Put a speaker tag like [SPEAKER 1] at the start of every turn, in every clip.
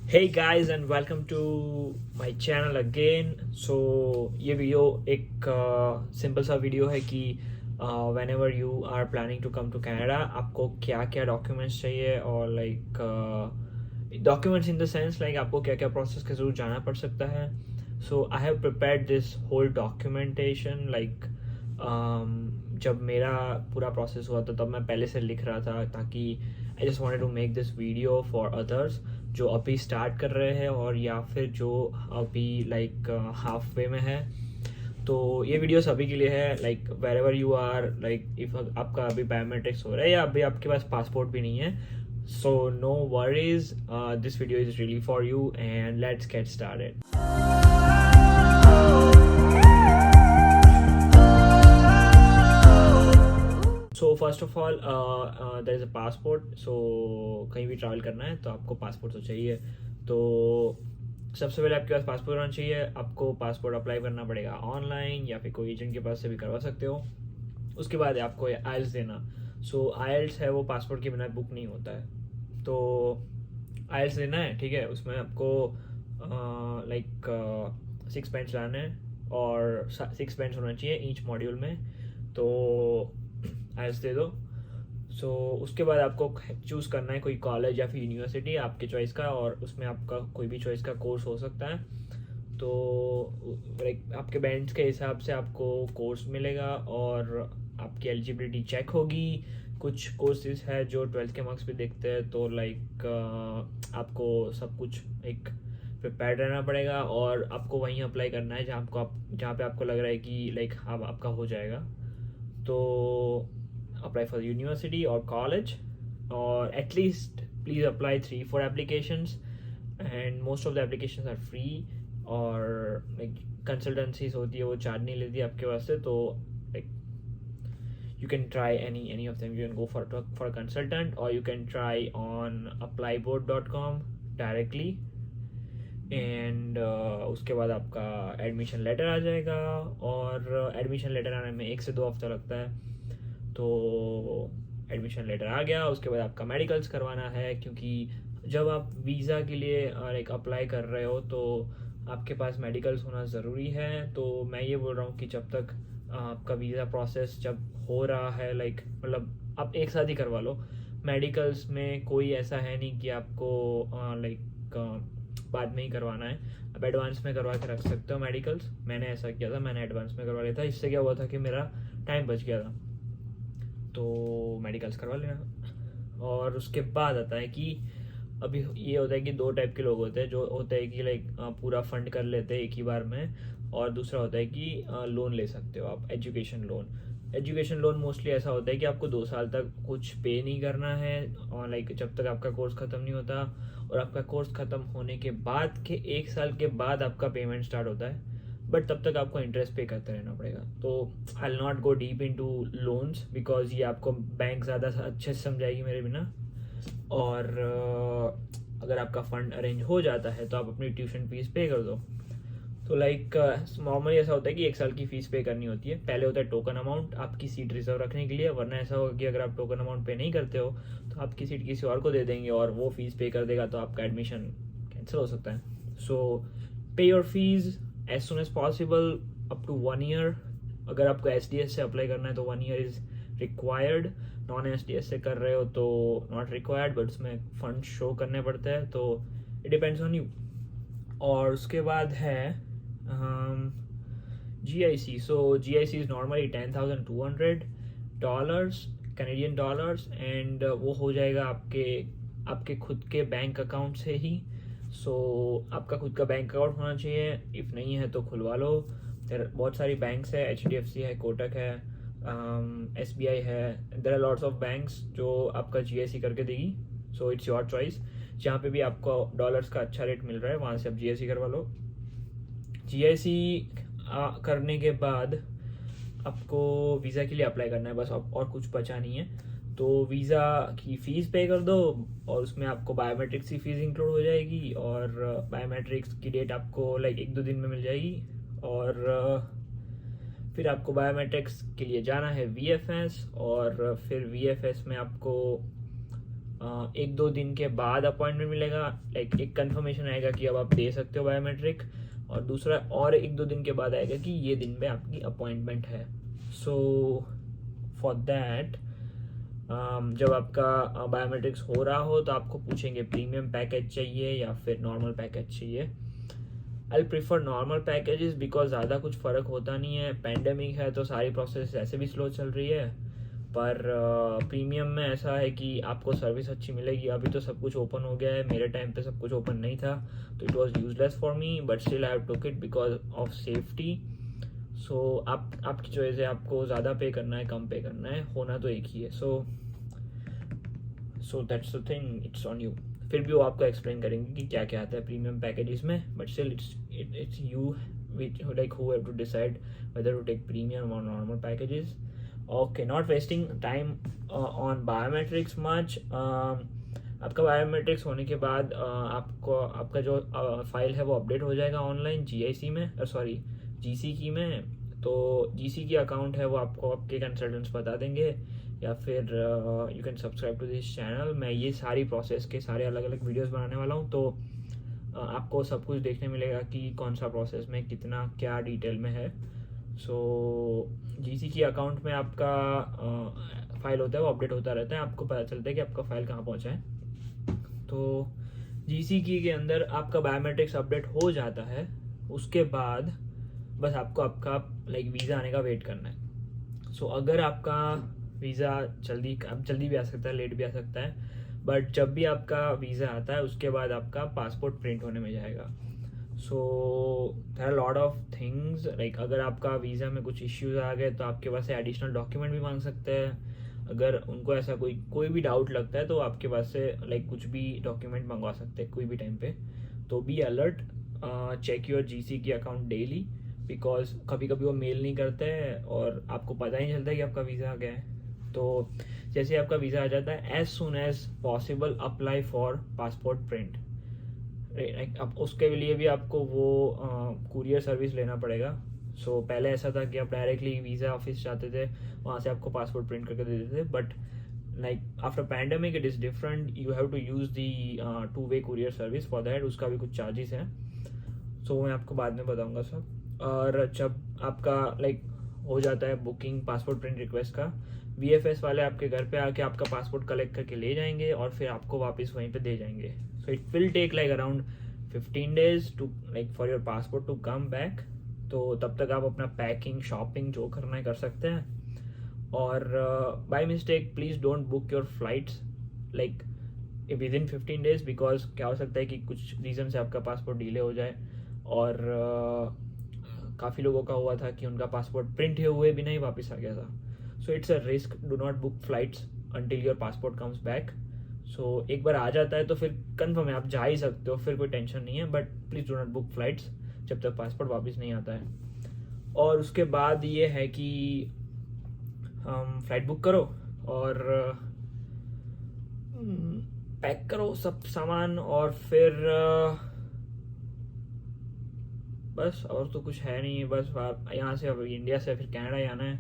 [SPEAKER 1] Hey guys and welcome to my channel again. So ये video एक simple सा video है कि whenever you are planning to come to Canada आपको क्या क्या डॉक्यूमेंट्स चाहिए और like documents in the sense like आपको क्या क्या प्रोसेस के जरूर जाना पड़ सकता है. So I have prepared this whole documentation like जब मेरा पूरा प्रोसेस हुआ था तब मैं पहले से लिख रहा था ताकि I just wanted to make this video for others जो अभी स्टार्ट कर रहे हैं और या फिर जो अभी लाइक हाफ वे में है. तो ये वीडियो सभी के लिए है like wherever you are like if आपका अभी बायोमेट्रिक्स हो रहा है या अभी आपके पास पासपोर्ट भी नहीं है. So no worries, this video is really for you and let's get started. So first of all there is a passport. So कहीं भी ट्रैवल करना है तो आपको पासपोर्ट तो चाहिए. तो सबसे पहले आपके पास पासपोर्ट होना चाहिए. आपको पासपोर्ट अप्लाई करना पड़ेगा ऑनलाइन या फिर कोई एजेंट के पास से भी करवा सकते हो. उसके बाद आपको आइल्स देना. सो आइल्स है वो पासपोर्ट के बिना बुक नहीं होता है. तो आइल्स देना है, ठीक है. उसमें आपको लाइक 6 पेंस लाने हैं और 6 पेंस होना चाहिए ईच मॉड्यूल में. तो आइल्स दे दो. सो उसके बाद आपको चूज़ करना है कोई कॉलेज या फिर यूनिवर्सिटी आपके चॉइस का, और उसमें आपका कोई भी चॉइस का कोर्स हो सकता है. तो लाइक आपके बैंड्स के हिसाब से आपको कोर्स मिलेगा और आपकी एलिजिबिलिटी चेक होगी. कुछ कोर्सेज है जो 12th के मार्क्स पे देखते हैं. तो लाइक आपको सब कुछ एक प्रिपेयर्ड रहना पड़ेगा और आपको वहीं अप्लाई करना है जहाँ पे आपको लग रहा है कि लाइक हाँ आपका हो जाएगा. तो apply for the university or college, or at least please apply 3-4 applications, and most of the applications are free. और like consultancies होती है वो चार्ज नहीं लेती आपके वास्ते. तो like you can try any of them. You can go for a consultant or you can try on applyboard.com directly. And उसके बाद आपका एडमिशन लेटर आ जाएगा और एडमिशन लेटर आने में 1 से 2 हफ्ता लगता है. तो एडमिशन लेटर आ गया. उसके बाद आपका मेडिकल्स करवाना है क्योंकि जब आप वीज़ा के लिए लाइक अप्लाई कर रहे हो तो आपके पास मेडिकल्स होना ज़रूरी है. तो मैं ये बोल रहा हूँ कि जब तक आपका वीज़ा प्रोसेस जब हो रहा है लाइक मतलब आप एक साथ ही करवा लो. मेडिकल्स में कोई ऐसा है नहीं कि आपको लाइक बाद में ही करवाना है. आप एडवांस में करवा के रख सकते हो मेडिकल्स. मैंने ऐसा किया था, मैंने एडवांस में करवा लिया था. इससे क्या हुआ था कि मेरा टाइम बच गया था. तो मेडिकल्स करवा लेना. और उसके बाद आता है कि अभी ये होता है कि 2 टाइप के लोग होते हैं. जो होता है कि लाइक पूरा फंड कर लेते हैं एक ही बार में, और दूसरा होता है कि लोन ले सकते हो आप, education loan. Education loan mostly ऐसा होता है कि आपको 2 साल तक कुछ पे नहीं करना है और लाइक जब तक आपका कोर्स ख़त्म नहीं होता, और आपका कोर्स ख़त्म होने के बाद के 1 साल के बाद आपका पेमेंट स्टार्ट होता है. बट तब तक आपको इंटरेस्ट पे करते रहना पड़ेगा. तो I will not go deep into loans because ये आपको बैंक ज़्यादा अच्छे से समझाएगी मेरे बिना. और अगर आपका फंड अरेंज हो जाता है तो आप अपनी ट्यूशन फीस पे कर दो. तो लाइक नॉर्मली ऐसा होता है कि 1 साल की फ़ीस पे करनी होती है. पहले होता है टोकन अमाउंट आपकी सीट रिजर्व रखने के लिए, वरना ऐसा होगा कि अगर आप टोकन अमाउंट पे नहीं करते हो तो आपकी सीट किसी और को दे देंगे और वो फीस पे कर देगा तो आपका एडमिशन कैंसिल हो सकता है. So pay your fees as soon as possible up to 1 year. अगर आपको SDS से अप्लाई करना है तो 1 year is required. Non SDS से कर रहे हो तो नॉट रिक्वायर्ड, बट उसमें फंड शो करने पड़ते हैं. तो इट डिपेंड्स ऑन यू. और उसके बाद है GIC. So GIC is normally $10,200 Canadian dollars and वो हो जाएगा आपके खुद के बैंक अकाउंट से ही. सो आपका खुद का बैंक अकाउंट होना चाहिए. इफ़ नहीं है तो खुलवा लो. बहुत सारी बैंक्स है, HDFC है, कोटक है, SBI है. There are lots of banks जो आपका GIC करके देगी. So it's your choice. जहाँ पे भी आपको डॉलर्स का अच्छा रेट मिल रहा है वहाँ से आप GIC करवा लो. GIC करने के बाद आपको वीज़ा के लिए अप्लाई करना है बस, और कुछ बचा नहीं है. तो वीज़ा की फ़ीस पे कर दो और उसमें आपको बायोमेट्रिक्स की फ़ीस इंक्लूड हो जाएगी. और बायोमेट्रिक्स की डेट आपको लाइक 1-2 दिन में मिल जाएगी. और फिर आपको बायोमेट्रिक्स के लिए जाना है VFS, और फिर VFS में आपको एक दो दिन के बाद अपॉइंटमेंट मिलेगा, लाइक एक कंफर्मेशन आएगा कि अब आप दे सकते हो बायोमेट्रिक, और दूसरा और एक दो दिन के बाद आएगा कि ये दिन पे आपकी अपॉइंटमेंट है. सो फॉर दैट जब आपका बायोमेट्रिक्स हो रहा हो तो आपको पूछेंगे प्रीमियम पैकेज चाहिए या फिर नॉर्मल पैकेज चाहिए. I prefer normal packages because ज़्यादा कुछ फ़र्क होता नहीं है. पैंडमिक है तो सारी प्रोसेस ऐसे भी स्लो चल रही है, पर प्रीमियम में ऐसा है कि आपको सर्विस अच्छी मिलेगी. अभी तो सब कुछ ओपन हो गया है, मेरे टाइम पे सब कुछ ओपन नहीं था तो it was useless for me, but still I have took it because of safety. So आपकी चॉइस है, आपको ज़्यादा पे करना है कम पे करना है, होना तो एक ही है. So that's the thing, it's on you. फिर भी वो आपको एक्सप्लेन करेंगे कि क्या क्या आता है प्रीमियम पैकेजेस में, but still it's you which like who have to decide whether to take premium or normal packages. Okay, not wasting time on biometrics much. आपका बायोमेट्रिक्स होने के बाद आपको आपका जो फाइल है वो अपडेट हो जाएगा ऑनलाइन GIC में, सॉरी GC में. तो GC की अकाउंट है वो आपको आपके कंसल्टेंट्स बता देंगे, या फिर you can subscribe to this channel. मैं ये सारी प्रोसेस के सारे अलग अलग वीडियोस बनाने वाला हूँ, तो आपको सब कुछ देखने मिलेगा कि कौन सा प्रोसेस में कितना क्या डिटेल में है. सो GC की अकाउंट में आपका फाइल होता है वो अपडेट होता रहता है, आपको पता चलता है कि आपका फाइल कहाँ पहुँचा है. तो GC की के अंदर आपका बायोमेट्रिक्स अपडेट हो जाता है, उसके बाद बस आपको आपका लाइक वीज़ा आने का वेट करना है. सो अगर आपका वीज़ा जल्दी भी आ सकता है, लेट भी आ सकता है, बट जब भी आपका वीज़ा आता है उसके बाद आपका पासपोर्ट प्रिंट होने में जाएगा. So there are lot of things, like अगर आपका वीज़ा में कुछ इश्यूज आ गए तो आपके पास से एडिशनल डॉक्यूमेंट भी मांग सकते हैं. अगर उनको ऐसा कोई भी डाउट लगता है तो आपके पास से लाइक कुछ भी डॉक्यूमेंट मंगवा सकते हैं कोई भी टाइम पे. तो be alert, check your GC की अकाउंट डेली, बिकॉज कभी कभी वो मेल नहीं करते हैं और आपको पता ही नहीं चलता कि आपका वीज़ा आ गया है. तो जैसे आपका वीज़ा आ जाता है, as soon as possible apply for passport print. अब उसके लिए भी आपको वो कुरियर सर्विस लेना पड़ेगा. सो पहले ऐसा था कि आप डायरेक्टली वीज़ा ऑफिस जाते थे, वहाँ से आपको पासपोर्ट प्रिंट करके दे देते थे, but like after pandemic it is different. You have to use the 2-way courier service. For that उसका भी कुछ चार्जेस हैं, सो मैं आपको बाद में बताऊँगा सब. और जब आपका लाइक हो जाता है बुकिंग पासपोर्ट प्रिंट रिक्वेस्ट का, VFS वाले आपके घर पे आके आपका पासपोर्ट कलेक्ट करके ले जाएंगे और फिर आपको वापस वहीं पे दे जाएंगे. So it will take like around 15 days to like for your passport to come back. तो तब तक आप अपना पैकिंग शॉपिंग जो करना है कर सकते हैं. और by mistake please don't book your flights like with in 15 days, because क्या हो सकता है कि कुछ रीज़न से आपका पासपोर्ट डिले हो जाए. और काफ़ी लोगों का हुआ था कि उनका पासपोर्ट प्रिंट हुए भी नहीं वापस आ गया था. So it's a risk. Do not book flights until your passport comes back. So एक बार आ जाता है तो फिर कंफर्म है आप जा ही सकते हो, फिर कोई टेंशन नहीं है, but please do not book flights जब तक पासपोर्ट वापस नहीं आता है. और उसके बाद ये है कि फ्लाइट बुक करो और पैक करो सब सामान, और फिर बस और तो कुछ है नहीं. बस यहाँ से अब इंडिया से फिर कनाडा जाना है,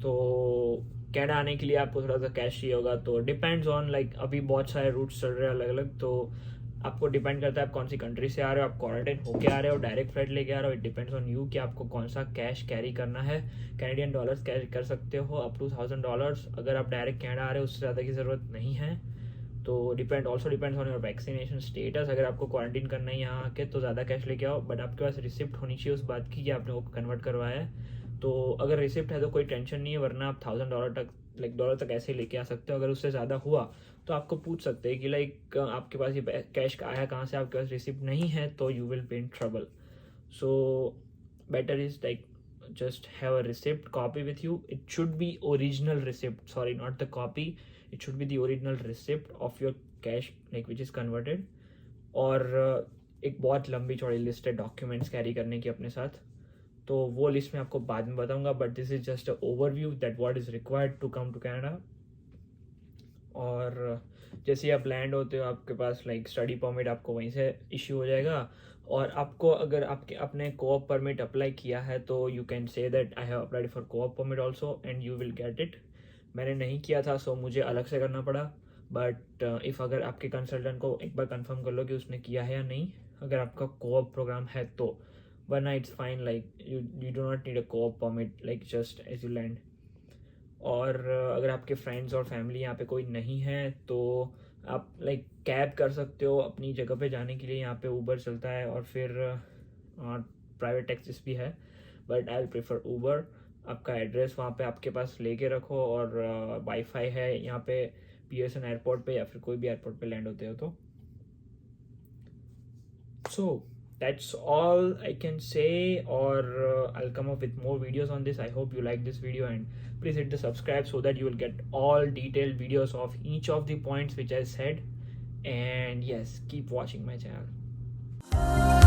[SPEAKER 1] तो कनाडा आने के लिए आपको थोड़ा सा कैश चाहिए होगा. तो डिपेंड्स ऑन लाइक अभी बहुत सारे रूट्स चल रहे हैं अलग अलग, तो आपको डिपेंड करता है आप कौन सी कंट्री से आ रहे हो, आप क्वारंटाइन होके आ रहे हो, डायरेक्ट फ्लाइट लेके आ रहे हो. इट डिपेंड्स ऑन यू कि आपको कौन सा कैश कैरी करना है. कैनेडियन डॉलर्स कैरी कर सकते हो अप टू $1,000. अगर आप डायरेक्ट कनाडा आ रहे हो उससे ज़्यादा की ज़रूरत नहीं है. तो depends on your vaccination status. अगर आपको क्वारंटीन करना है यहाँ आके तो ज़्यादा कैश लेके आओ, बट आपके पास रिसिप्ट होनी चाहिए उस बात की कि आपने वो कन्वर्ट करवाया है. तो अगर रिसिप्ट है तो कोई टेंशन नहीं है, वरना आप $1,000 तक लाइक डॉलर तक ऐसे लेके आ सकते हो. अगर उससे ज़्यादा हुआ तो आपको पूछ सकते हैं कि लाइक आपके पास ये कैश आया कहाँ से, आपके पास रिसिप्ट नहीं है तो you will be in trouble. So better is like just have a receipt copy with you. It should be original receipt, sorry, not the copy. It should be the original receipt of your cash like which is converted. और एक बहुत लंबी चौड़ी list है documents carry करने की अपने साथ, तो वो लिस्ट मैं आपको बाद में बताऊंगा, but this is just a overview that what is required to come to Canada. और जैसे आप लैंड होते हो आपके पास लाइक स्टडी परमिट आपको वहीं से इश्यू हो जाएगा. और आपको अगर आपके अपने कोऑप परमिट अप्लाई किया है तो you can say that I have applied for co-op permit also and you will get it. मैंने नहीं किया था सो मुझे अलग से करना पड़ा, बट इफ़ अगर आपके कंसल्टेंट को एक बार कंफर्म कर लो कि उसने किया है या नहीं, अगर आपका कोऑप प्रोग्राम है तो, वरना it's fine, like you do not need a co-op permit like just as you land. और अगर आपके फ्रेंड्स और फैमिली यहाँ पे कोई नहीं है तो आप लाइक कैब कर सकते हो अपनी जगह पे जाने के लिए। यहाँ पे ऊबर चलता है और फिर प्राइवेट टैक्सीज भी है, but I will prefer Uber. आपका एड्रेस वहाँ पे आपके पास लेके रखो, और वाईफाई है यहाँ पे पीएसएन एयरपोर्ट पे या फिर कोई भी एयरपोर्ट पे लैंड होते हो तो। So that's all I can say, or I'll come up with more videos on this. I hope you like this video, and please hit the subscribe so that you will get all detailed videos of each of the points which I said. And yes, keep watching my channel.